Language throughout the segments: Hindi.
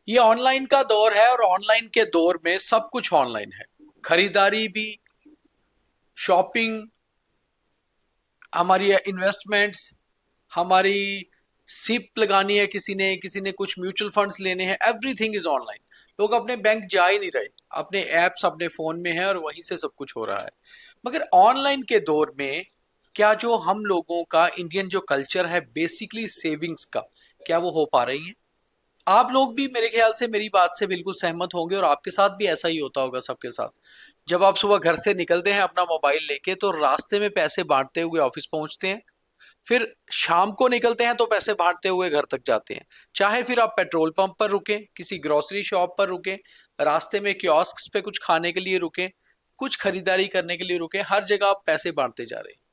ये ऑनलाइन का दौर है और ऑनलाइन के दौर में सब कुछ ऑनलाइन है। खरीदारी भी, शॉपिंग, हमारी इन्वेस्टमेंट्स, हमारी सिप लगानी है, किसी ने कुछ म्यूचुअल फंड्स लेने हैं, एवरीथिंग इज ऑनलाइन। लोग अपने बैंक जा ही नहीं रहे, अपने एप्स अपने फोन में है और वहीं से सब कुछ हो रहा है। मगर ऑनलाइन के दौर में क्या जो हम लोगों का इंडियन जो कल्चर है बेसिकली सेविंग्स का, क्या वो हो पा रही है? आप लोग भी मेरे ख्याल से मेरी बात से बिल्कुल सहमत होंगे और आपके साथ भी ऐसा ही होता होगा सबके साथ। जब आप सुबह घर से निकलते हैं अपना मोबाइल लेके तो रास्ते में पैसे बांटते हुए ऑफिस पहुंचते हैं, फिर शाम को निकलते हैं तो पैसे बांटते हुए घर तक जाते हैं। चाहे फिर आप पेट्रोल पंप पर रुके, किसी ग्रोसरी शॉप पर रुके, रास्ते में कियोस्क पे कुछ खाने के लिए रुके, कुछ खरीदारी करने के लिए रुके, हर जगह आप पैसे बांटते जा रहे हैं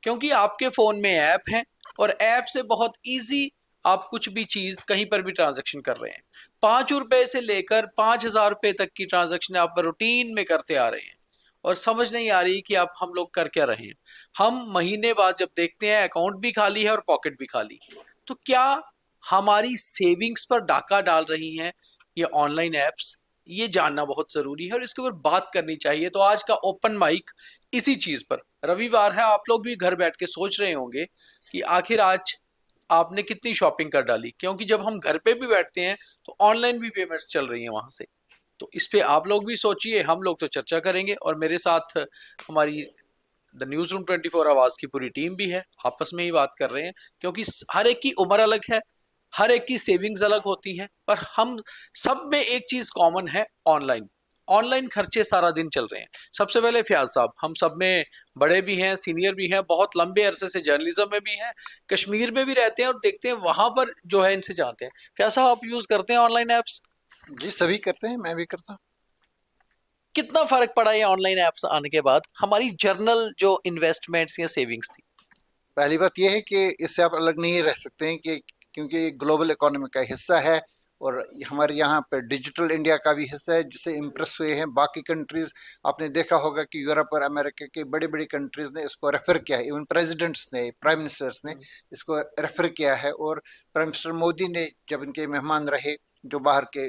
क्योंकि आपके फोन में ऐप है और ऐप से बहुत इजी आप कुछ भी चीज कहीं पर भी ट्रांजैक्शन कर रहे हैं। 5 रुपए से लेकर 5,000 रुपए तक की ट्रांजैक्शन आप रूटीन में करते आ रहे हैं और समझ नहीं आ रही कि आप हम लोग कर क्या रहे हैं। हम महीने बाद जब देखते हैं अकाउंट भी खाली है और पॉकेट भी खाली। तो क्या हमारी सेविंग्स पर डाका डाल रही हैं ये ऑनलाइन एप्स? ये जानना बहुत जरूरी है और इसके ऊपर बात करनी चाहिए। तो आज का ओपन माइक इसी चीज पर, रविवार है, आप लोग भी घर बैठ के सोच रहे होंगे कि आखिर आज आपने कितनी शॉपिंग कर डाली, क्योंकि जब हम घर पे भी बैठते हैं तो ऑनलाइन भी पेमेंट्स चल रही हैं वहां से। तो इस पे आप लोग भी सोचिए, हम लोग तो चर्चा करेंगे और मेरे साथ हमारी द न्यूज रूम 24 आवर्स की पूरी टीम भी है, आपस में ही बात कर रहे हैं क्योंकि हर एक की उम्र अलग है, हर एक की सेविंग्स अलग होती हैं, पर हम सब में एक चीज कॉमन है, ऑनलाइन। ऑनलाइन खर्चे सारा दिन चल रहे हैं। सबसे पहले फयाज साहब, हम सब में बड़े भी हैं, सीनियर भी हैं, बहुत लंबे अरसे से जर्नलिज्म में भी हैं, कश्मीर में भी रहते हैं और देखते हैं वहां पर जो है इनसे जानते हैं। फयाज साहब, आप यूज करते हैं ऑनलाइन एप्स? जी सभी करते हैं, मैं भी करता हूँ। कितना फर्क पड़ा ये ऑनलाइन एप्स आने के बाद हमारी जर्नल जो इन्वेस्टमेंट्स या सेविंग्स थी? पहली बात यह है कि इससे आप अलग नहीं रह सकते हैं कि क्योंकि ये ग्लोबल इकोनॉमी का हिस्सा है और हमारे यहाँ पे डिजिटल इंडिया का भी हिस्सा है जिससे इम्प्रेस हुए हैं बाकी कंट्रीज। आपने देखा होगा कि यूरोप और अमेरिका की बड़ी बड़ी कंट्रीज ने इसको रेफर किया है, इवन प्रेसिडेंट्स ने, प्राइम मिनिस्टर्स ने इसको रेफर किया है। और प्राइम मिनिस्टर मोदी ने जब इनके मेहमान रहे, जो बाहर के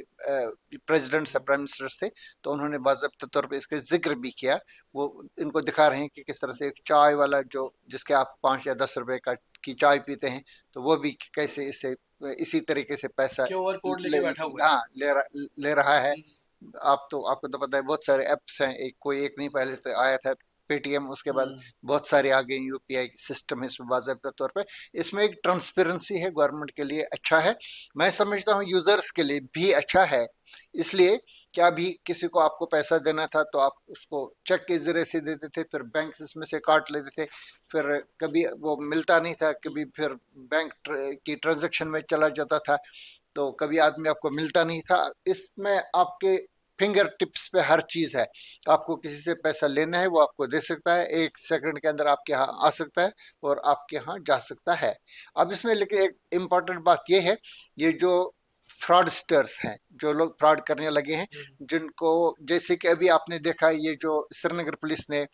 प्रेसिडेंट्स या प्राइम मिनिस्टर्स थे, तो उन्होंने बाकायदा तौर पे इसका जिक्र भी किया। वो इनको दिखा रहे हैं कि किस तरह से एक चाय वाला जो जिसके आप 5 या 10 रुपए का की चाय पीते हैं, तो वो भी कैसे इससे इसी तरीके से पैसा क्यूआर कोड ले, लेके बैठा हुआ है। हाँ ले रहा है। आपको तो पता है बहुत सारे एप्स हैं, एक कोई एक नहीं, पहले तो आया था पेटीएम, उसके बाद हम्म। बहुत सारे आ गए, यूपीआई सिस्टम है इसमें बाकायदा तौर पे। इसमें एक ट्रांसपेरेंसी है, गवर्नमेंट के लिए अच्छा है, मैं समझता हूँ यूजर्स के लिए भी अच्छा है। इसलिए क्या भी किसी को आपको पैसा देना था तो आप उसको चेक के जरिए से देते थे, फिर बैंक इसमें से काट लेते थे, फिर कभी वो मिलता नहीं था, कभी फिर बैंक की ट्रांजैक्शन में चला जाता था, तो कभी आदमी आपको मिलता नहीं था। इसमें आपके फिंगर टिप्स पे हर चीज है। आपको किसी से पैसा लेना है वो आपको दे सकता है, 1 सेकंड के अंदर आपके यहाँ आ सकता है और आपके यहाँ जा सकता है। अब इसमें लेकिन एक इम्पॉर्टेंट बात यह है, ये जो फ्रॉडस्टर्स हैं, जो लोग फ्रॉड करने लगे हैं, जिनको जैसे कि अभी आपने देखा ये जो श्रीनगर पुलिस ने,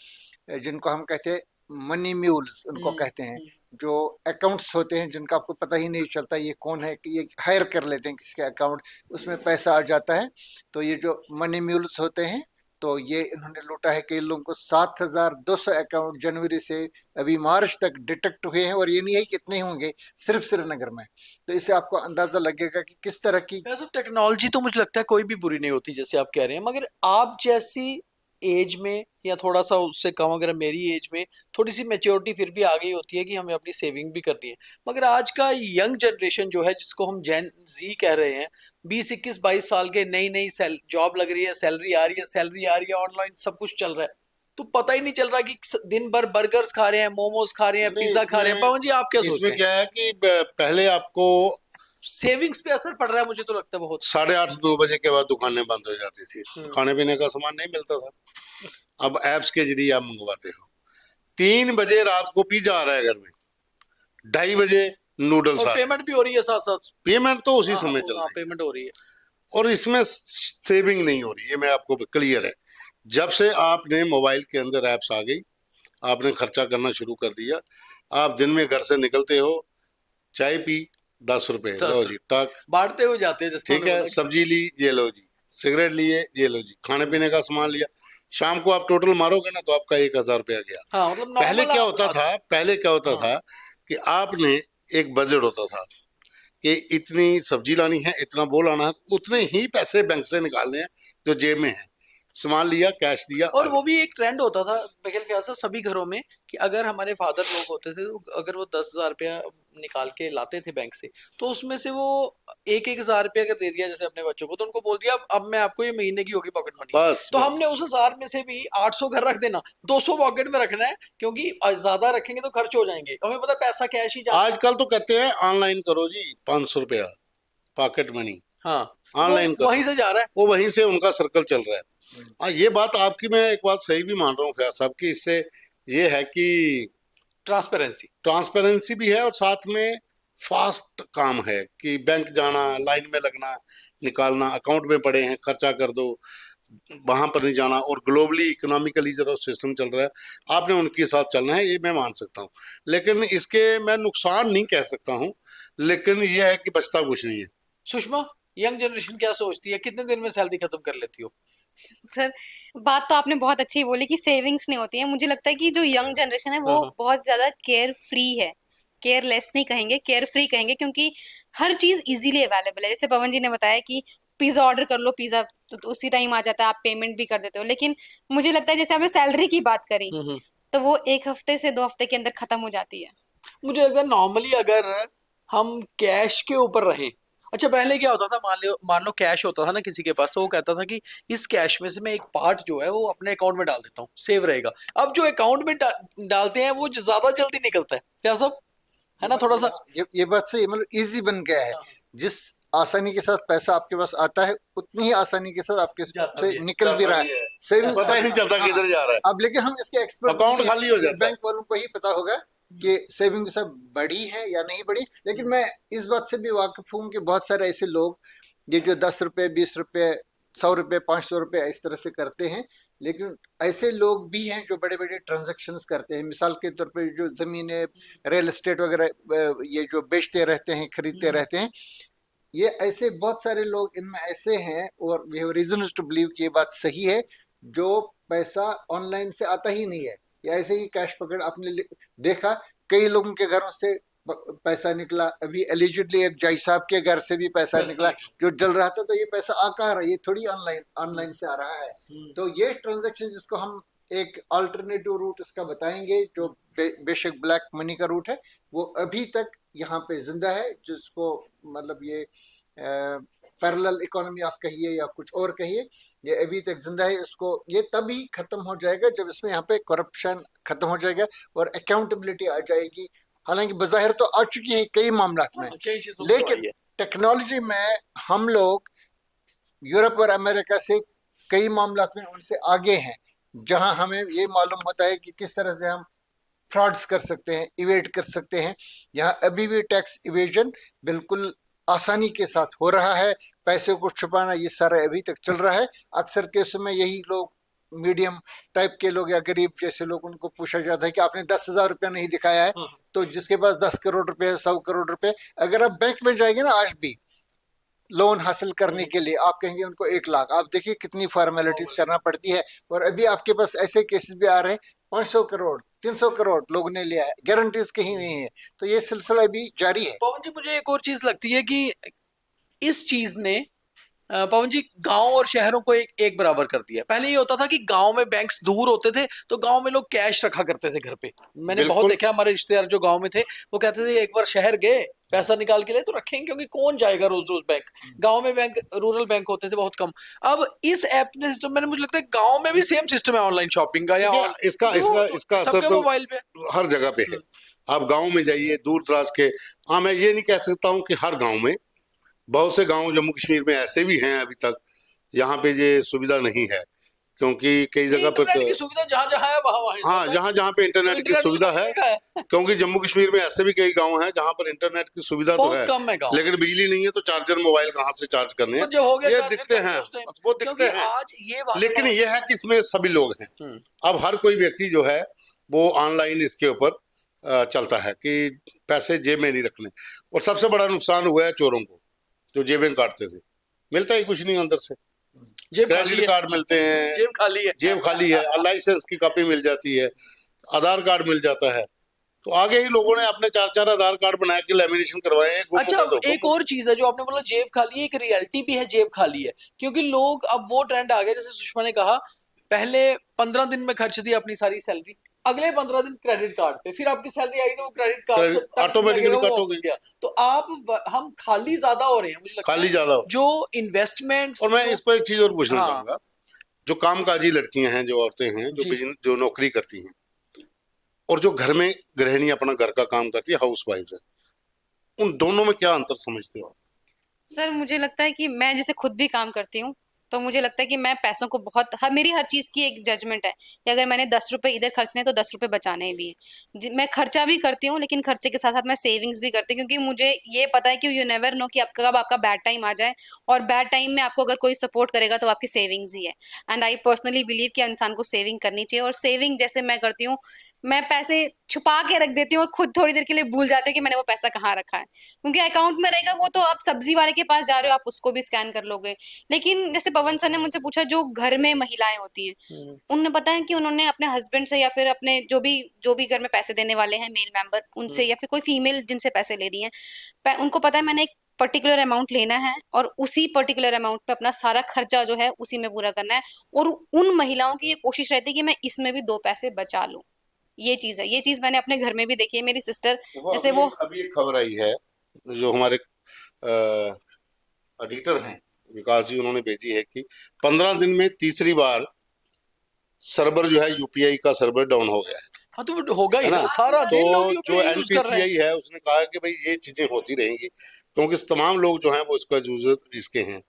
जिनको हम कहते हैं मनी म्यूल्स उनको हम्म। कहते हैं, जो अकाउंट्स होते हैं जिनका आपको पता ही नहीं चलता ये कौन है, कि ये हायर कर लेते हैं किसी के अकाउंट, उसमें पैसा आ जाता है। तो ये जो मनी म्यूल्स होते हैं, तो ये इन्होंने लूटा है कई लोगों को। 7,200 अकाउंट जनवरी से अभी मार्च तक डिटेक्ट हुए हैं, और ये नहीं है कि कितने होंगे सिर्फ श्रीनगर में। तो इससे आपको अंदाजा लगेगा कि किस तरह की। वैसे टेक्नोलॉजी तो मुझे लगता है कोई भी बुरी नहीं होती जैसे आप कह रहे हैं, मगर आप जैसी एज में या थोड़ा सा उससे कम, अगर मेरी एज में थोड़ी सी मेच्योरिटी फिर भी आ गई होती है कि हमें अपनी सेविंग भी करनी है। मगर आज का यंग जनरेशन जो है, जिसको हम जेन जी कह रहे हैं, 20, 21, 22 साल के, नई नई जॉब लग रही है, सैलरी आ रही है, सैलरी आ रही है, ऑनलाइन सब कुछ चल रहा है, तो पता ही नहीं चल रहा कि दिन भर बर्गर्स खा रहे हैं, मोमोज खा रहे हैं, नहीं, पिज्जा खा रहे हैं। इसमें पवन जी, आप क्या सोचते इसमें हैं? क्या है कि पहले आपको सेविंग्स पे असर पड़ रहा है, मुझे तो लगता है बहुत। 8:30 2 बजे के बाद दुकानें बंद हो जाती थी, हम्म। खाने पीने का सामान नहीं मिलता था। अब एप्स के जरिए आप मंगवाते हो, 3 बजे रात को पिज्जा आ रहा है घर में, 2:30 बजे नूडल्स और आ रहे हैं। पेमेंट भी हो रही है साथ साथ। पेमेंट तो उसी हाँ हाँ, समय चल हाँ, रही है, पेमेंट हो रही है। और इसमें सेविंग नहीं हो रही है, मैं आपको क्लियर है। जब से आपने मोबाइल के अंदर एप्स आ गई, आपने खर्चा करना शुरू कर दिया। आप दिन में घर से निकलते हो, चाय पी, 10 रुपए, 10 लो जी टक, बांटते हुए जाते हैं जैसे ठीक उन्होंने है। बोला कि- सब्जी ली, ये लो जी। सिगरेट लिए, ये लो जी। खाने पीने का सामान लिया। शाम को आप टोटल मारोगे ना तो आपका 1,000 रुपया गया। हाँ मतलब पहले नॉर्मल क्या होता था, पहले क्या होता हाँ था कि आपने एक बजट होता था कि इतनी सब्जी लानी है, इतना वो लाना है, उतने ही पैसे बैंक से निकालने हैं जो जेब में है। सामान लिया, कैश दिया, आ और वो गए। भी एक ट्रेंड होता था मेरे ख्याल से सभी घरों में कि अगर हमारे फादर लोग होते थे तो अगर वो 10,000 रुपया निकाल के लाते थे बैंक से तो उसमें से वो 1,000 रुपया का दे दिया जैसे अपने बच्चों को तो उनको बोल दिया अब मैं आपको ये महीने की होगी पॉकेट मनी बस तो बस। हमने उस 1,000 में से भी 800 घर रख देना 200 पॉकेट में रखना है क्योंकि ज्यादा रखेंगे तो खर्च हो जाएंगे हमें पता है पैसा कैश ही जाना है। आजकल तो कहते हैं ऑनलाइन करो जी, 500 रुपया पॉकेट मनी हाँ तो ऑनलाइन वो वहीं करो। से जा रहा है। वो वहीं से उनका सर्कल चल रहा है। हाँ, ये बात आपकी मैं एक बात सही भी मान रहा हूँ फैज साहब की। इससे ये है कि ट्रांसपेरेंसी ट्रांसपेरेंसी भी है और साथ में फास्ट काम है कि बैंक जाना, लाइन में लगना, निकालना, अकाउंट में पड़े हैं खर्चा कर दो, वहां पर नहीं जाना। और ग्लोबली इकोनॉमिकली जो सिस्टम चल रहा है, आपने उनके साथ चलना है, ये मैं मान सकता हूँ। लेकिन इसके मैं नुकसान नहीं कह सकता हूँ, लेकिन ये है कि बचता कुछ नहीं है। सुषमा यंग जनरेशन क्या सोचती है कितने दिन में सैलरी खत्म कर लेती हो? सर, बात तो आपने बहुत अच्छी बोली कि सेविंग्स नहीं होती है। मुझे लगता है कि जो यंग जनरेशन है वो हाँ हाँ बहुत ज्यादा केयर फ्री है। केयरलेस नहीं कहेंगे, केयर फ्री कहेंगे, क्योंकि हर चीज इजीली अवेलेबल है। जैसे पवन जी ने बताया कि पिज्जा ऑर्डर कर लो, पिज्जा तो उसी टाइम आ जाता है, आप पेमेंट भी कर देते हो। लेकिन मुझे लगता है जैसे आपने सैलरी की बात करी हम्म। तो वो 1 हफ्ते से 2 हफ्ते के अंदर खत्म हो जाती है। मुझे लगता है नॉर्मली अगर हम कैश के ऊपर रहें अच्छा पहले क्या होता था मान लो कैश होता था ना किसी के पास तो वो कहता था कि इस कैश में से मैं एक पार्ट जो है वो अपने अकाउंट में डाल देता हूँ सेव रहेगा। अब जो अकाउंट में डालते हैं वो ज्यादा जल्दी निकलता है क्या सब है ना थोड़ा सा। ये बात सही, मतलब इजी बन गया है। हाँ, जिस आसानी के साथ पैसा आपके पास आता है उतनी ही आसानी के साथ आपके जाता से भी है। निकल भी रहा है। सेविंग्स पता ही नहीं चलता किधर जा रहा है, अब लेकिन हम इसके एक्सपर्ट अकाउंट खाली हो जाता है। बैंक वालों को ही पता होगा कि सेविंग सब बढ़ी है या नहीं बढ़ी। लेकिन मैं इस बात से भी वाकिफ हूँ कि बहुत सारे ऐसे लोग ये जो 10 रुपए 20 रुपए 100 रुपए 500 रुपए इस तरह से करते हैं, लेकिन ऐसे लोग भी हैं जो बड़े बड़े ट्रांजैक्शंस करते हैं। मिसाल के तौर पे जो जमीनें, रियल एस्टेट वगैरह ये जो बेचते रहते हैं, खरीदते रहते हैं, ये ऐसे बहुत सारे लोग इनमें ऐसे हैं और we have reason to believe कि ये बात सही है, जो पैसा ऑनलाइन से आता ही नहीं है। या ऐसे ही कैश पकड़ आपने देखा कई लोगों के घरों से पैसा निकला। अभी एलिजिडली एक जाई साहब के घर से भी पैसा निकला जो जल रहा था, तो ये पैसा आ कहाँ रहा है? ये थोड़ी ऑनलाइन से आ रहा है। तो ये ट्रांजैक्शन जिसको हम एक अल्टरनेटिव रूट इसका बताएंगे जो बेशक ब्लैक मनी का रूट है, वो अभी तक यहाँ पे जिंदा है, जिसको मतलब ये पैरेलल इकोनॉमी आप कहिए या कुछ और कहिए, ये अभी तक जिंदा है। इसको ये तभी खत्म हो जाएगा जब इसमें यहाँ पे करप्शन खत्म हो जाएगा और अकाउंटेबिलिटी आ जाएगी। हालांकि बज़ाहिर तो आ चुकी है कई मामलात में, कई चीजों में तो आई लेकिन है। टेक्नोलॉजी में हम लोग यूरोप और अमेरिका से कई मामलात में उनसे आगे हैं, जहां हमें ये मालूम होता है कि किस तरह से हम फ्रॉड्स कर सकते हैं, इवेट कर सकते हैं। यहाँ अभी भी टैक्स इवेजन बिल्कुल आसानी के साथ हो रहा है। पैसे को छुपाना ये सारा अभी तक चल रहा है। अक्सर केसों में यही लोग मीडियम टाइप के लोग या गरीब जैसे लोग, उनको पूछा जाता है कि आपने 10,000 रुपया नहीं दिखाया है, तो जिसके पास 10 करोड़ रुपए 100 करोड़ रुपए, अगर आप बैंक में जाएंगे ना आज भी लोन हासिल करने के लिए, आप कहेंगे उनको 1 लाख, आप देखिए कितनी फॉर्मेलिटीज करना पड़ती है। और अभी आपके पास ऐसे केसेस भी आ रहे हैं 500 करोड़ 300 करोड़ लोगों ने लिया है, गारंटीज कहीं नहीं है। तो ये सिलसिला भी जारी है। पवन जी मुझे एक और चीज लगती है कि इस चीज ने पवन जी गांव और शहरों को एक बराबर कर दिया। पहले ये होता था कि गांव में बैंक्स दूर होते थे तो गांव में लोग कैश रखा करते थे घर पे। मैंने बहुत देखा हमारे रिश्तेदार जो गांव में थे वो कहते थे एक बार शहर गए पैसा निकाल के ले तो रखेंगे क्योंकि कौन जाएगा रोज रोज बैंक। गांव में बैंक रूरल बैंक होते थे बहुत कम। अब इस ऐप ने सिस्टम मैंने मुझे लगता है गांव में भी सेम सिस्टम है ऑनलाइन शॉपिंग का या इसका असर सबके तो मोबाइल पे हर जगह पे है। आप गांव में जाइए दूर दराज के, हाँ मैं ये नहीं कह सकता हूँ कि हर गांव में, बहुत से गांव जम्मू कश्मीर में ऐसे भी हैं अभी तक यहाँ पे ये सुविधा नहीं है, क्योंकि कई जगह पर इंटरनेट की सुविधा जहाँ जहाँ है वहाँ हाँ जहाँ जहाँ पे इंटरनेट की सुविधा है, क्योंकि जम्मू कश्मीर में ऐसे भी कई गांव हैं जहाँ पर इंटरनेट की सुविधा तो है, कम है गाँव, लेकिन बिजली नहीं है तो चार्जर मोबाइल कहाँ से चार्ज करने हैं, जो हो गया ये दिखते हैं, वो दिखते हैं। आज ये लेकिन ये है कि इसमें सभी लोग हैं। अब हर कोई व्यक्ति जो है वो ऑनलाइन इसके ऊपर चलता है कि पैसे जेब में नहीं रखने। और सबसे बड़ा नुकसान हुआ है चोरों को, जो जेबें काटते थे, मिलता ही कुछ नहीं अंदर से। जेब खाली क्रेडिट है, कार्ड मिलते हैं, जेब खाली है। जेब खाली है, लाइसेंस की कॉपी मिल जाती है, आधार कार्ड मिल जाता है। तो आगे ही लोगों ने अपने 4-4 आधार कार्ड बना के लेमिनेशन करवाए हैं, गुम अच्छा, कर दो, गुम एक और चीज है जो आपने बोला जेब खाली है, एक रियलिटी भी है जेब खाली है, क्योंकि लोग अब वो ट्रेंड आ गया, जैसे सुषमा ने कहा, पहले 15 दिन में खर्च दी अपनी सारी सैलरी, अगले 15 दिन क्रेडिट कार्ड पे, फिर आपकी सैलरी आई तो वो क्रेडिट कार्ड से क्रेडिट ऑटोमेटिकली कट हो गई। गया। तो हम खाली ज्यादा हो रहे हैं, मुझे लगता खाली है ज्यादा हो। जो इन्वेस्टमेंट्स। और मैं इस पर एक चीज और पूछना हाँ चाहूंगा, जो कामकाजी लड़कियां हैं, जो औरतें हैं, जो जी, बिजनेस, जो नौकरी करती हैं, और जो घर में गृहिणी अपना घर का काम करती है, हाउस वाइफ है, उन दोनों में क्या अंतर समझते हो? सर मुझे लगता है कि मैं जैसे खुद भी काम करती हूँ, तो मुझे लगता है कि मैं पैसों को बहुत मेरी हर चीज की एक जजमेंट है कि अगर मैंने 10 रुपए इधर खर्चने तो 10 रुपए बचाने भी है। मैं खर्चा भी करती हूँ, लेकिन खर्चे के साथ साथ मैं सेविंग्स भी करती हूँ, क्योंकि मुझे ये पता है कि यू नेवर नो कि आपका कब आपका बैड टाइम आ जाए, और बैड टाइम में आपको अगर कोई सपोर्ट करेगा तो आपकी सेविंग्स ही है। एंड आई पर्सनली बिलीव कि इंसान को सेविंग करनी चाहिए। और सेविंग जैसे मैं करती हूँ, मैं पैसे छुपा के रख देती हूँ और खुद थोड़ी देर के लिए भूल जाती हूँ कि मैंने वो पैसा कहाँ रखा है, क्योंकि अकाउंट में रहेगा वो तो आप सब्जी वाले के पास जा रहे हो, आप उसको भी स्कैन कर लोगे। लेकिन जैसे पवन सर ने मुझसे पूछा, जो घर में महिलाएं होती हैं, उन्हें पता है कि उन्होंने अपने हस्बैंड से या फिर अपने जो भी घर में पैसे देने वाले हैं मेल मेंबर, उनसे या फिर कोई फीमेल जिनसे पैसे ले रही हैं, उनको पता है मैंने एक पर्टिकुलर अमाउंट लेना है और उसी पर्टिकुलर अमाउंट पे अपना सारा खर्चा जो है उसी में पूरा करना है। और उन महिलाओं की ये कोशिश रहती है कि मैं इसमें भी 2 पैसे बचा लूं। ये चीज है, ये चीज मैंने अपने घर में भी देखी है। मेरी सिस्टर जैसे अभी वो अभी एक खबर आई है, जो हमारे एडिटर हैं विकास जी, उन्होंने भेजी है कि 15 दिन में तीसरी बार सर्वर जो है, यूपीआई का सर्वर डाउन हो गया है। हाँ तो वो होगा ही है ना, ना? सारा तो दिन लोग जो यूपीआई यूज कर रहे हैं। एनपीसीआई है, उसने कहा कि भाई ये चीजें होती रहेंगी, क्योंकि तमाम लोग जो हैं वो इसका यूजर इसके हैं,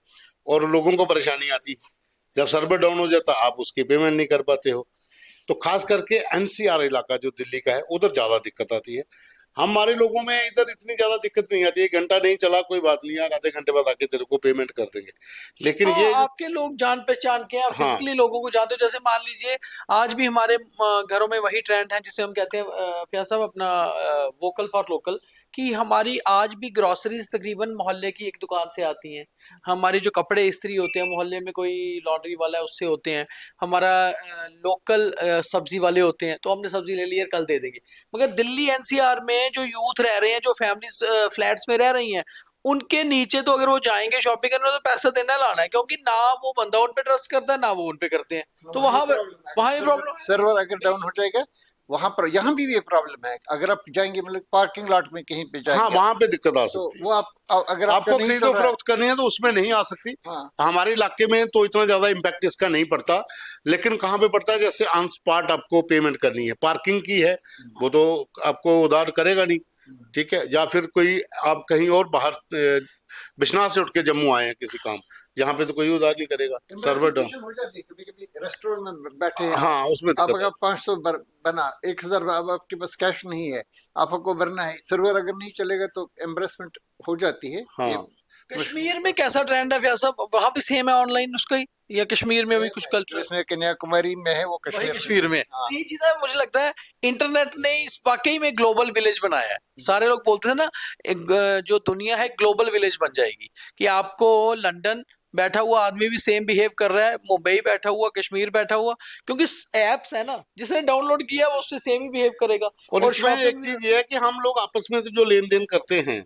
और लोगों को परेशानी आती है। जब सर्वर डाउन हो जाता आप उसकी पेमेंट नहीं कर पाते हो। तो खास करके एनसीआर इलाका जो दिल्ली का है, उधर ज्यादा दिक्कत आती है। हमारे लोगों में इधर इतनी ज्यादा दिक्कत नहीं आती है, 1 घंटा नहीं चला कोई बात नहीं यार, आधे घंटे बाद आके तेरे को पेमेंट कर देंगे। लेकिन हाँ, ये आपके लोग जान पहचान के हैं, हाँ, फिजिकली लोगों को जानते हो। जैसे मान लीजिए आज भी हमारे घरों में वही ट्रेंड है जिसे हम कहते हैं, फैज साहब, अपना वोकल फॉर लोकल, कि हमारी आज भी ग्रोसरीज तकरीबन मोहल्ले की एक दुकान से आती हैं। हमारी जो कपड़े इस्त्री होते हैं, मोहल्ले में कोई लॉन्ड्री वाला है उससे होते हैं। हमारा लोकल सब्जी वाले होते हैं, तो हमने सब्जी ले ली है, कल दे देंगे। मगर दिल्ली एनसीआर में जो यूथ रह रहे हैं, जो फैमिलीज फ्लैट्स में रह रही हैं, उनके नीचे तो अगर वो जाएंगे शॉपिंग करने तो पैसा देना लाना है, क्योंकि ना वो बंदा उन पे ट्रस्ट करता है ना वो उन पे करते हैं। तो वहां ये प्रॉब्लम है। सर्वर अगर डाउन हो जाएगा वहां पर, यहाँ भी ये प्रॉब्लम है। अगर आप जाएंगे मतलब पार्किंग लॉट में कहीं पे हाँ, जाएंगे वहां पे दिक्कत आ तो सकती है। वो अगर आपका आपको नहीं खरीदो चल रहा है, फरोख्त करनी है तो उसमें नहीं आ सकती। हाँ हमारे इलाके में तो इतना ज्यादा इम्पैक्ट इसका नहीं पड़ता, लेकिन कहाँ पे पड़ता है, जैसे ऑन स्पॉट आपको पेमेंट करनी है, पार्किंग की है, वो तो आपको उधार करेगा नहीं, ठीक है। या फिर कोई आप कहीं और बाहर बिश्नाह से उठ के जम्मू आए हैं किसी काम, यहाँ पे तो कोई उधार नहीं करेगा, सर्वर डाउन। हो जाती है। कभी कभी रेस्टोरेंट में बैठे हैं हाँ, उसमें दिक्कत आपका 500 बना 1000, अब आपके पास कैश नहीं है, आपको भरना है, सर्वर अगर नहीं चलेगा तो एम्बरेसमेंट हो जाती है। हाँ। ये कश्मीर में कैसा ट्रेंड है फैज साहब, वहां भी सेम है ऑनलाइन उसका ही, या कश्मीर में भी कुछ कल्चर? इसमें कन्याकुमारी में है, वो वही कश्मीर कश्मीर में। हाँ। ये चीज है, मुझे लगता है इंटरनेट ने इस वाकई में ग्लोबल विलेज बनाया है। सारे लोग बोलते हैं ना, जो दुनिया है ग्लोबल विलेज बन जाएगी, कि आपको लंदन बैठा हुआ आदमी भी सेम बिहेव कर रहा है, मुंबई बैठा हुआ, कश्मीर बैठा हुआ, क्योंकि एप्स है ना, जिसने डाउनलोड किया वो उससे सेम ही बिहेव करेगा। और और इसमें एक शॉपिंग चीज ये है कि हम लोग आपस में तो जो लेन देन करते हैं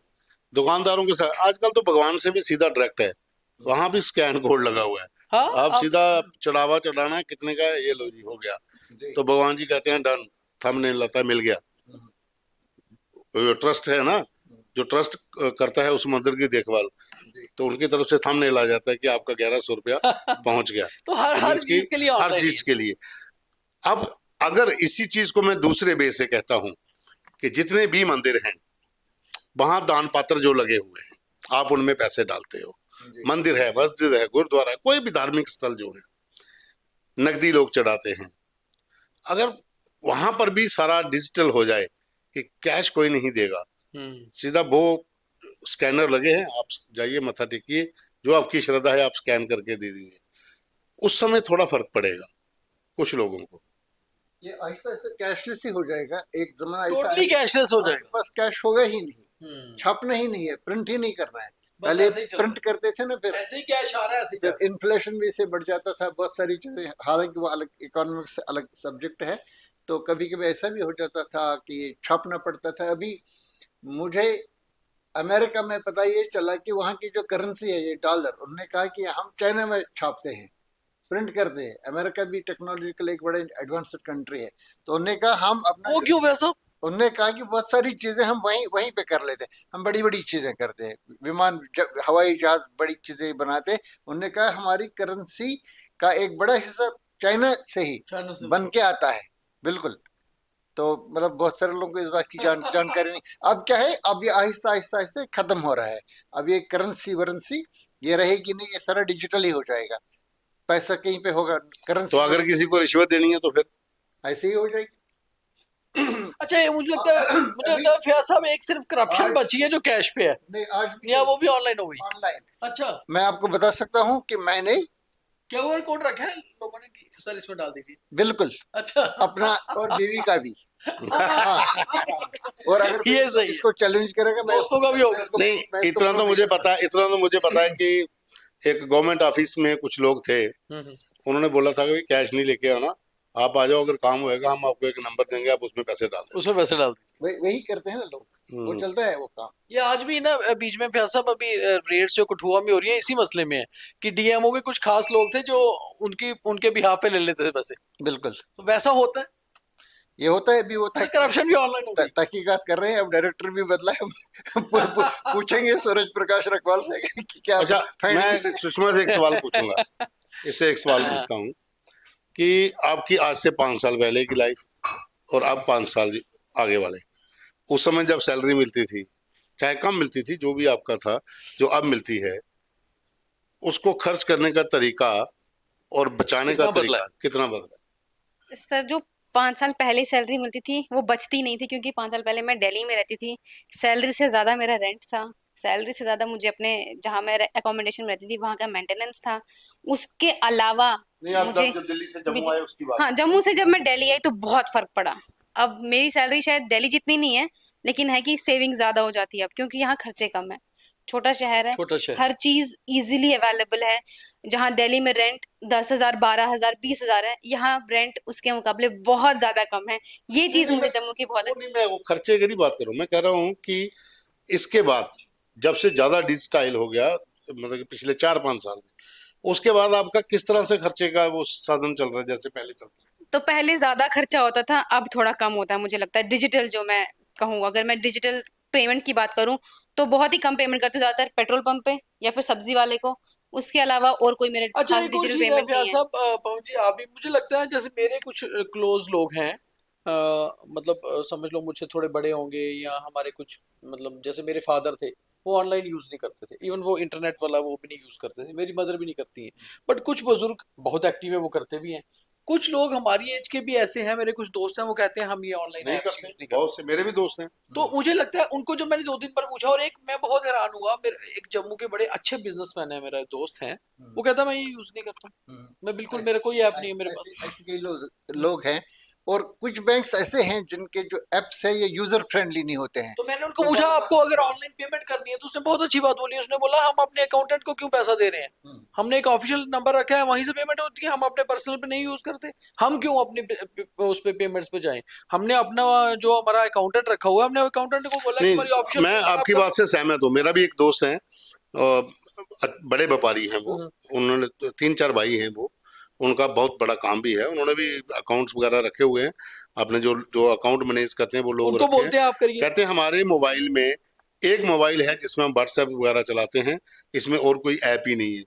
दुकानदारों के साथ, आजकल तो भगवान से भी सीधा डायरेक्ट है, वहां भी स्कैन कोड लगा हुआ है। हाँ आप सीधा चढ़ावा चढ़ाना है, कितने का है, ये लो जी हो गया, तो भगवान जी कहते हैं डन, थंबनेल लता मिल गया। जो ट्रस्ट है ना, जो ट्रस्ट करता है उस मंदिर की देखभाल, तो उनकी तरफ से थंबनेल आ जाता है कि आपका 1100 रुपया पहुंच गया। तो हर चीज के लिए हर online चीज के लिए। अब अगर इसी चीज को मैं दूसरे वे से कहता हूं कि जितने भी मंदिर हैं वहां दान पात्र जो लगे हुए हैं, आप उनमें पैसे डालते हो, मंदिर है, मस्जिद है, गुरुद्वारा है, कोई भी धार्मिक स्थल जो है, नकदी लोग चढ़ाते हैं। अगर वहां पर भी सारा डिजिटल हो जाए कि कैश कोई नहीं देगा, सीधा वो स्कैनर लगे हैं, आप जाइए मत्था टेकिए, जो आपकी श्रद्धा है आप स्कैन करके दे दीजिए, उस समय थोड़ा फर्क पड़ेगा कुछ लोगों को। ये आहिस्ता आहिस्ता कैशलेस ही हो जाएगा। एक जमाना ऐसा टोटली कैशलेस हो आपके जाएगा। पास कैश होगा ही नहीं, हम्म, छापना ही नहीं है, प्रिंट ही नहीं करना है। बस पहले ऐसे ही चल प्रिंट रहा करते थे ना, है, फिर ऐसे ही कैश आ रहा है, ऐसे ही जा जब रहा इन्फ्लेशन भी से बढ़ जाता था, बहुत सारी चीजें, हालांकि वो अलग इकोनॉमिक्स से अलग सब्जेक्ट है, तो कभी कभी ऐसा भी हो जाता था कि छापना पड़ता था। अभी मुझे अमेरिका में पता ये चला कि वहाँ की जो करेंसी है, ये डॉलर, उन्होंने कहा कि हम चाइना में छापते हैं, प्रिंट करते हैं। अमेरिका भी टेक्नोलॉजिकल एक बड़े एडवांस्ड कंट्री है, तो उन्होंने कहा हम अपना है। वो क्यों वैसा? उन्होंने कहा कि बहुत सारी चीजें हम वहीं वहीं पे कर लेते हैं, हम बड़ी बड़ी चीजें करते हैं, विमान, हवाई जहाज, बड़ी चीजें बनाते हैं। उन्होंने कहा हमारी करेंसी का एक बड़ा हिस्सा चाइना से ही चाइना से बन के आता है। बिल्कुल। तो मतलब बहुत सारे लोगों को इस बात की जानकारी नहीं। अब क्या है, अब ये आहिस्ता आहिस्ता आहिस्ता खत्म हो रहा है। अब ये करेंसी वरेंसी ये रहेगी नहीं, ये सारा डिजिटल ही हो जाएगा। पैसा कहीं पे होगा, तो करेंसी अगर किसी को रिश्वत देनी है तो फिर ऐसे ही हो जाएगी। अच्छा, ये मुझे अभी लगता है फैज साहब एक सिर्फ करप्शन आज बची है जो कैश पे है, नहीं, आज भी या वो भी ऑनलाइन हो गई? ऑनलाइन। अच्छा, मैं आपको बता सकता हूँ कि मैंने क्यूआर कोड रखा है लोगों ने कि सर इसमें डाल दीजिए? बिल्कुल अच्छा। अपना और बीवी का भी। हाँ, और अगर कोई ये सही है। इसको चैलेंज करेगा, मैं दोस्तों का भी होगा। नहीं, मैं इसको इतना तो prove मुझे नहीं कर पता है, इतना तो मुझे पता है कि एक गवर्नमेंट ऑफिस में कुछ लोग थे, उन्होंने बोला था कि कैश नहीं लेके आना, आप आ जाओ, अगर काम होएगा हम आपको एक नंबर देंगे, आप उसमें पैसे डाल दें। उसमें पैसे डाल दीजिए। वही करते हैं ना लोग, वो चलता है वो काम। ये आज भी ना बीच में फैज साहब अभी रेड्स जो कठुआ में हो रही है इसी मसले में है कि डीएमओ के कुछ खास लोग थे जो उनके बिहाफ पे ले लेते थे पैसे। बिल्कुल, तो वैसा होता है, ये होता है, भी होता है। करप्शन भी ऑनलाइन हो गई। तहकीकात कर रहे हैं, अब डायरेक्टर भी बदला है। पूछेंगे सूरज प्रकाश रखवाल से कि क्या अच्छा, मैं findings है? सुषमा से एक सवाल पूछूंगा, इससे एक सवाल पूछता हूँ कि आपकी आज से 5 साल पहले की लाइफ और अब 5 साल आगे वाले, उस समय जब सैलरी मिलती थी, चाहे कम मिलती थी, जो भी आपका था, जो अब मिलती है, उसको खर्च करने का तरीका और बचाने का कितना बदला तरीका कितना बदला? सर जो 5 साल पहले सैलरी मिलती थी वो बचती नहीं थी, क्योंकि 5 साल पहले मैं दिल्ली में रहती थी। सैलरी से ज्यादा मेरा रेंट था, सैलरी से ज्यादा मुझे अपने जहाँ मैं अकोमोडेशन में रहती थी वहाँ का मेंटेनेंस था। उसके अलावा नहीं, आप मुझे जब दिल्ली से जम्मू आए उसकी बात। हाँ, जम्मू से जब मैं दिल्ली आई तो बहुत फर्क पड़ा। अब मेरी सैलरी शायद दिल्ली जितनी नहीं है, लेकिन है कि सेविंग ज्यादा हो जाती है अब, क्योंकि यहाँ खर्चे कम है, छोटा शहर है, छोटा शहर। हर चीज इजीली अवेलेबल है। जहाँ दिल्ली में रेंट 10,000, 12,000, 20,000 है, यहाँ रेंट उसके मुकाबले बहुत ज्यादा कम है। ये चीज मुझे जम्मू की बहुत वो अच्छी। नहीं, मैं वो खर्चे की नहीं बात कर रहा हूँ, मैं कह रहा हूँ कि इसके बाद जब से ज्यादा डिजिटाइल हो गया, मतलब कि पिछले 4-5 साल में, उसके बाद आपका किस तरह से खर्चे का वो साधन चल रहा है जैसे पहले चलता था? तो पहले ज्यादा खर्चा होता था, अब थोड़ा कम होता है मुझे लगता है। डिजिटल जो मैं कहूँ, अगर मैं डिजिटल पेमेंट की बात करूँ तो बहुत ही कम पेमेंट करती हूँ, ज्यादातर पेट्रोल पंप पे या फिर सब्जी वाले को। उसके अलावा और कोई मेरे अच्छा, खास एक और डिजिटल चीज है पेमेंट फैज नहीं है। साहब, पवन जी आप भी, मुझे लगता है जैसे मेरे कुछ क्लोज लोग हैं, मतलब समझ लो मुझसे थोड़े बड़े होंगे, या हमारे कुछ, मतलब जैसे मेरे फादर थे, वो ऑनलाइन यूज नहीं करते थे, इवन वो इंटरनेट वाला वो भी नहीं यूज करते थे, मेरी मदर भी नहीं करती है। बट कुछ बुजुर्ग बहुत एक्टिव है, वो करते भी हैं। कुछ लोग हमारी एज के भी ऐसे हैं, मेरे कुछ दोस्त हैं, वो कहते हैं हम ये ऑनलाइन नहीं ऐप्स करते, यूज नहीं करते। बहुत से मेरे भी दोस्त हैं। तो मुझे लगता है उनको, जब मैंने 2 दिन पर पूछा, और एक मैं बहुत हैरान हुआ, मेरे एक जम्मू के बड़े अच्छे बिजनेसमैन है, मेरा दोस्त है, वो कहता मैं ये यूज नहीं करता, मैं बिल्कुल, मेरा कोई ऐप नहीं है मेरे पास। ऐसे कई लोग हैं। और कुछ बैंक्स ऐसे हैं जिनके जो एप्स है ये यूजर फ्रेंडली नहीं होते हैं। तो मैंने उनको पूछा आपको अगर ऑनलाइन पेमेंट करनी है, तो उसने बहुत अच्छी बात बोली, उसने बोला हम अपने अकाउंटेंट को क्यों पैसा दे रहे हैं, हमने एक ऑफिशियल नंबर रखा है, वहीं से पेमेंट होती है, हम अपने पर्सनल पे नहीं यूज करते, हम क्यों अपने उस पे पेमेंट्स पे जाएं। हमने अपना जो हमारा अकाउंटेंट रखा हुआ है, हमने अकाउंटेंट को बोला कि हमारी नहीं, ऑफिशियल मैं आपकी बात से सहमत हूँ। मेरा भी एक दोस्त है, बड़े व्यापारी हैं वो, उन्होंने 3-4 भाई हैं वो, उनका बहुत बड़ा काम भी है, उन्होंने भी अकाउंट्स वगैरह रखे हुए हैं, अपने जो जो अकाउंट मैनेज करते हैं वो लोग उनको रखे बोलते हैं आप करिए। कहते हैं हमारे मोबाइल में एक मोबाइल है जिसमें हम व्हाट्सएप वगैरह चलाते हैं, इसमें और कोई ऐप ही नहीं है,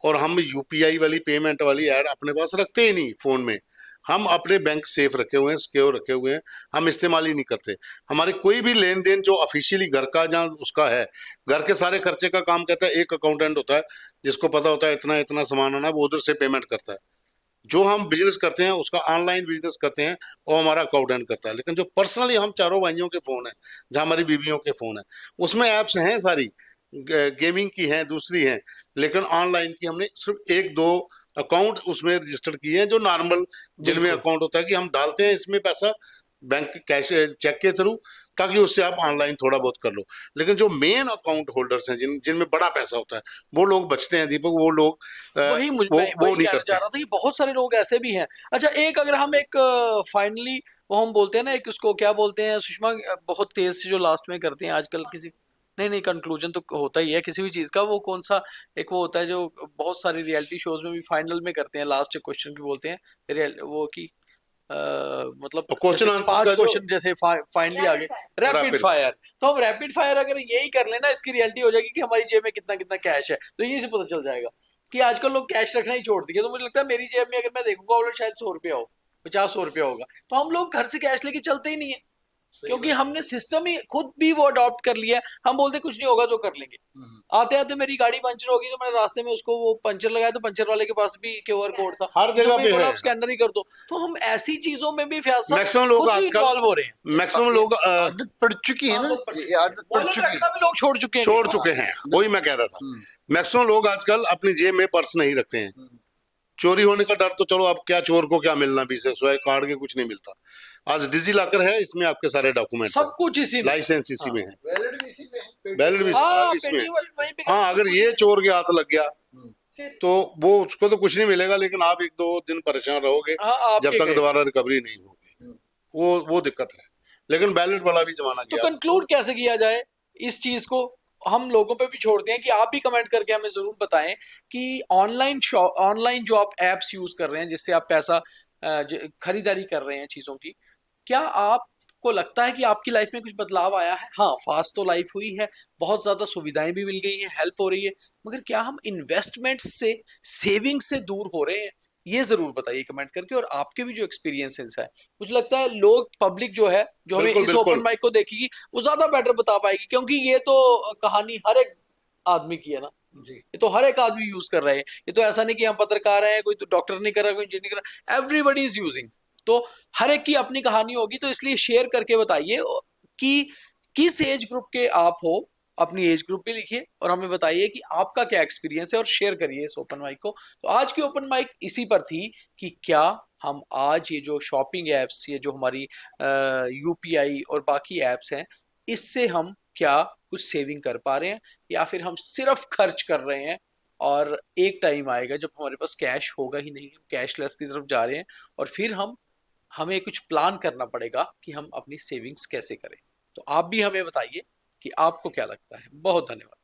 और हम यूपीआई वाली पेमेंट वाली ऐड अपने पास रखते ही नहीं फोन में। हम अपने बैंक सेफ रखे हुए हैं, सिक्योर रखे हुए हैं, हम इस्तेमाल ही नहीं करते। हमारे कोई भी लेन देन जो ऑफिशियली घर का जहाँ उसका है, घर के सारे खर्चे का काम कहता है एक अकाउंटेंट होता है, जिसको पता होता है इतना इतना सामान आना, वो उधर से पेमेंट करता है। जो हम बिजनेस करते हैं, उसका ऑनलाइन बिजनेस करते हैं, वो हमारा अकाउंटेंट करता है। लेकिन जो पर्सनली हम चारों भाइयों के फोन है, जहाँ हमारी बीवियों के फोन है, उसमें ऐप्स हैं सारी, गेमिंग की हैं, दूसरी हैं, लेकिन ऑनलाइन की हमने सिर्फ 1-2 अकाउंट उसमें रजिस्टर किए हैं जो नॉर्मल जिनमें बिल्कुल। अकाउंट होता है कि हम डालते हैं इसमें पैसा बैंक कैश चेक के थ्रू, ताकि उससे आप ऑनलाइन थोड़ा बहुत कर लो। लेकिन जो मेन अकाउंट होल्डर्स हैं जिनमें बड़ा पैसा होता है, वो लोग बचते हैं दीपक, वो लोग वही मुझे मैं वो वही नहीं कहना करते चाह हैं। रहा था कि बहुत सारे लोग ऐसे भी हैं। अच्छा, एक अगर हम एक फाइनली वो हम बोलते हैं ना, एक उसको क्या बोलते हैं सुषमा, बहुत तेज से जो लास्ट में करते हैं आजकल किसी, नहीं नहीं कंक्लूजन तो होता ही है किसी भी चीज का, वो कौन सा एक वो होता है जो बहुत सारी रियलिटी शोज में भी फाइनल में करते हैं, लास्ट क्वेश्चन की बोलते हैं वो की मतलब और क्वेश्चन जैसे आंसर पांच का जो क्वेश्चन जैसे फाइनली आ गए रैपिड रैपिड, फायर। तो हम रैपिड फायर अगर यही कर लेना, इसकी रियलिटी हो जाएगी कि हमारी जेब में कितना कितना कैश है, तो यहीं से पता चल जाएगा कि आजकल लोग कैश रखना ही छोड़ दिए। तो मुझे लगता है मेरी जेब में अगर मैं देखूंगा वो शायद 100 रुपया हो, 50 100 रुपया होगा, तो हम लोग घर से कैश लेके चलते ही नहीं है, क्योंकि हमने सिस्टम ही खुद भी वो अडॉप्ट कर लिया है। हम बोलते कुछ नहीं होगा जो कर लेंगे। आते आते मेरी गाड़ी पंचर होगी तो मैंने रास्ते में उसको वो पंचर लगाया, तो पंचर वाले के पास भी क्यूआर कोड था, हर किसी को जगह भी पे बोला है। आप स्कैनर ही कर दो। तो हम ऐसी चीजों में भी फयाज साहब मैक्सिमम लोग खुद भी आजकल, इन्वॉल्व हो रहे हैं। मैक्सिमम ये लोग आदत पड़ चुकी है ना, आदत पड़ ये चुकी है, आदत पड़ वॉलेट चुकी रखना भी लोग छोड़ चुके हैं। छोड़ चुके हैं। वही मैं कह रहा था, मैक्सिमम लोग आजकल अपनी जेब में पर्स नहीं रखते हैं। चोरी होने का डर तो चलो, अब क्या चोर को क्या मिलना भी से सिवाय कार्ड के कुछ नहीं मिलता। आज डिजी लॉकर है, इसमें आपके सारे डॉक्यूमेंट्स हैं, सब कुछ इसी में। लाइसेंस इसी हाँ में है, वैलेट भी इसी पे है, बैलेट भी हाँ, इसमें है। पेटी वहीं पे हाँ, अगर ये चोर के हाथ लग गया फिर तो वो उसको तो कुछ नहीं मिलेगा, लेकिन आप 1-2 दिन परेशान रहोगे हाँ जब आपके तक गए। दोबारा रिकवरी नहीं होगी। वो दिक्कत है। लेकिन बैलेट वाला भी जमाना तो गया। कंक्लूड कैसे किया जाए इस चीज को, हम लोगों पे भी छोड़ते हैं कि आप भी कमेंट करके हमें जरूर बताएं कि ऑनलाइन जो आप एप्स यूज कर रहे हैं जिससे आप पैसा खरीदारी कर रहे हैं चीजों की, क्या आपको लगता है कि आपकी लाइफ में कुछ बदलाव आया है? हाँ, फास्ट तो लाइफ हुई है, बहुत ज्यादा सुविधाएं भी मिल गई हैं, हेल्प हो रही है, मगर क्या हम इन्वेस्टमेंट से, सेविंग से दूर हो रहे हैं? ये जरूर बताइए कमेंट करके। और आपके भी जो एक्सपीरियंसेस है, मुझे लगता है लोग, पब्लिक जो है, जो हमें बिल्कुल इस ओपन बिल्कुल। माइक को देखेगी, वो ज्यादा बेटर बता पाएगी, क्योंकि ये तो कहानी हर एक आदमी की है ना, जी। ये तो हर एक आदमी यूज कर रहा है। ये तो ऐसा नहीं कि हम पत्रकार हैं, कोई तो डॉक्टर नहीं कर रहा, कोई इंजीनियर कर रहा, एवरीबडी इज यूजिंग। तो हर एक की अपनी कहानी होगी, तो इसलिए शेयर करके बताइए कि किस एज ग्रुप के आप हो, अपनी एज ग्रुप भी लिखिए और हमें बताइए कि आपका क्या एक्सपीरियंस है, और शेयर करिए इस ओपन माइक को। तो आज की ओपन माइक इसी पर थी कि क्या हम आज ये जो शॉपिंग एप्स, ये जो हमारी यूपीआई और बाकी एप्स हैं, इससे हम क्या कुछ सेविंग कर पा रहे हैं, या फिर हम सिर्फ खर्च कर रहे हैं, और एक टाइम आएगा जब हमारे पास कैश होगा ही नहीं, हम कैशलेस की तरफ जा रहे हैं, और फिर हमें कुछ प्लान करना पड़ेगा कि हम अपनी सेविंग्स कैसे करें। तो आप भी हमें बताइए कि आपको क्या लगता है। बहुत धन्यवाद।